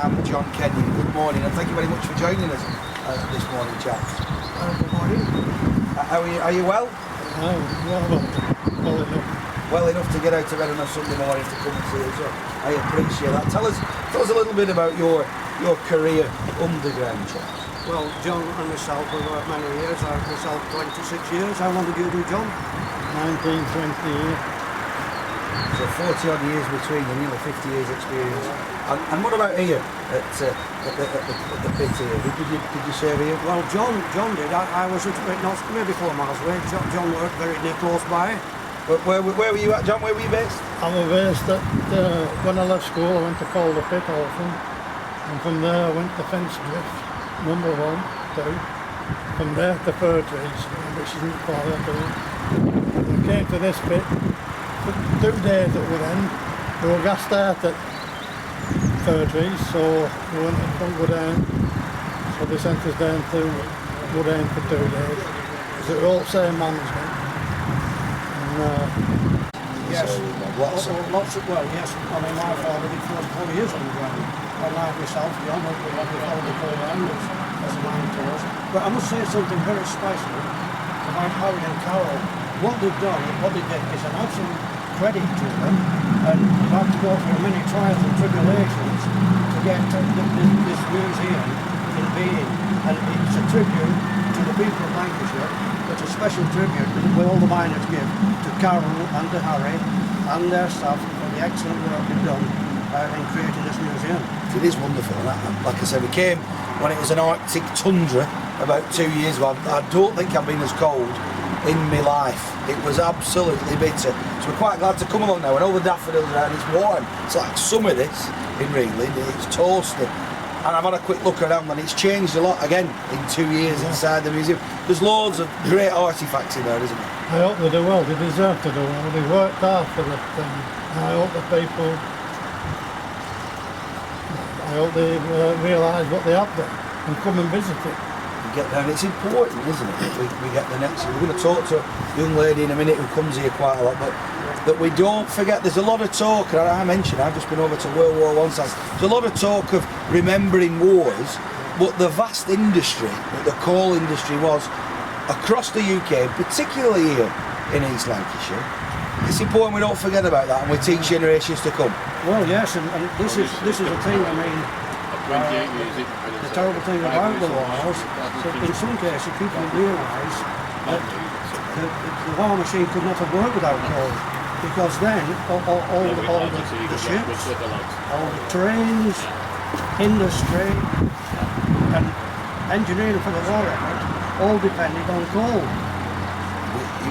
I'm John Kenyon. Good morning, and thank you very much for joining us this morning, chaps. Good morning. How are you? Are you well? Well enough. Well enough to get out of bed on a Sunday morning to come and see us. So I appreciate that. Tell us a little bit about your career underground, chaps. Well, John and myself, we've worked many years. I've myself 26 years. How long did you do, John? 19, 20 years. So 40 odd years between you, nearly 50 years experience. And what about here at the pit here? Did you serve here? Well, John did. I was not maybe 4 miles away. John worked very near close by. But where were you at, John? Where were you based? I was based at, when I left school I went to Calder Pit Orphan, and from there I went to Fence Drift, number 1, 2. From there to Fir Trees, which isn't far at all. I came to this pit for 2 days at Woodend. There were gas start at Fir Trees, so we went from Woodend, so they sent us down to Woodend for 2 days. Because it was all same management. Yes, so, lots of, well, yes, I mean, my father did 44 years on the ground. Unlike myself, John, we followed the full round as a man to us. But I must say something very special about Harry and Carol. What they've done, what they did, is an absolute credit to them. And they've had to go through many trials and tribulations to get to this museum in being. And it's a tribute to the people of Lancashire. It's a special tribute that all the miners give to Carol and to Harry and their staff for the excellent work they've done in creating this museum. It is wonderful. Like I said, we came when it was an Arctic tundra about 2 years ago. I don't think I've been as cold in my life. It was absolutely bitter. So we're quite glad to come along now. And all the daffodils around, it's warm. It's like summer this in Ringling. It's toasty. And I've had a quick look around and it's changed a lot again in 2 years inside the museum. There's loads of great artefacts in there, isn't there? I hope they do well. They deserve to do well. They worked hard for it. I hope the people, I hope they realise what they have there and come and visit it. Get there, and it's important, isn't it, that we get the next. We're going to talk to a young lady in a minute who comes here quite a lot, but that we don't forget. There's a lot of talk, and I mentioned I've just been over to World War I sites. There's a lot of talk of remembering wars, but the vast industry that the coal industry was across the UK, particularly here in East Lancashire. It's important we don't forget about that, and we teach generations to come. Well, yes, and this is a thing. I mean, the terrible thing about the war was that in some cases people realise that the war machine could not have worked without coal, because then all the ships, all the trains, industry and engineering for the war effort all depended on coal.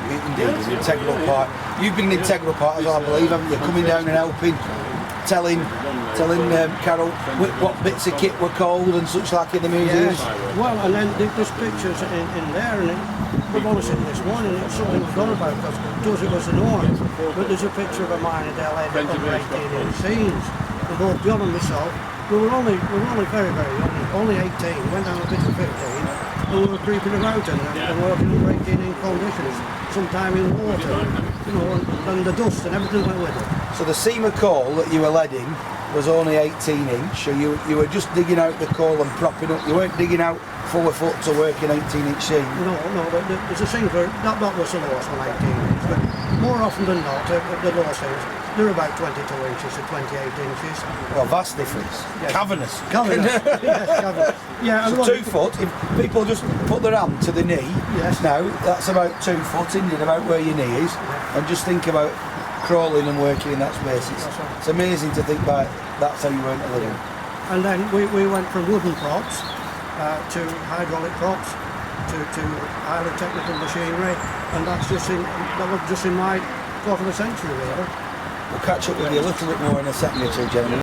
Indeed, an integral part. You've been an integral part as well, I believe, haven't you? Coming down and helping, telling Carol what bits of kit were cold and such like in the museum. Yes. Well, and then there's pictures in there, and we've only seen this one, and it's something we've gone about because to us it was the norm. But there's a picture of a miner there laid under 18-inch scenes, and both John and myself, we were only very, very young, only 18. Went down a bit of 15, and we were creeping about and working under 18-inch conditions, sometime in water, you know, and the dust and everything went with it. So the seam of coal that you were leading was only 18-inch, so you were just digging out the coal and propping up. You weren't digging out 4 foot to work an 18-inch seam. No, there's a seam for that was the lowest one, 18-inch, but more often than not, the low seams, they're about 22 inches to 28 inches. Well, vast difference. Yes. Cavernous. Yes, cavernous. Yeah, so 2 foot, if people just put their hand to the knee, yes. Now, that's about 2 foot, isn't it, about where your knee is, and just think about crawling and working in that space. It's amazing to think about that's how you earn a living. And then we went from wooden props to hydraulic props to highly technical machinery, and that was just in my quarter of a century really. We'll catch up with you a little bit more in a second or two, gentlemen.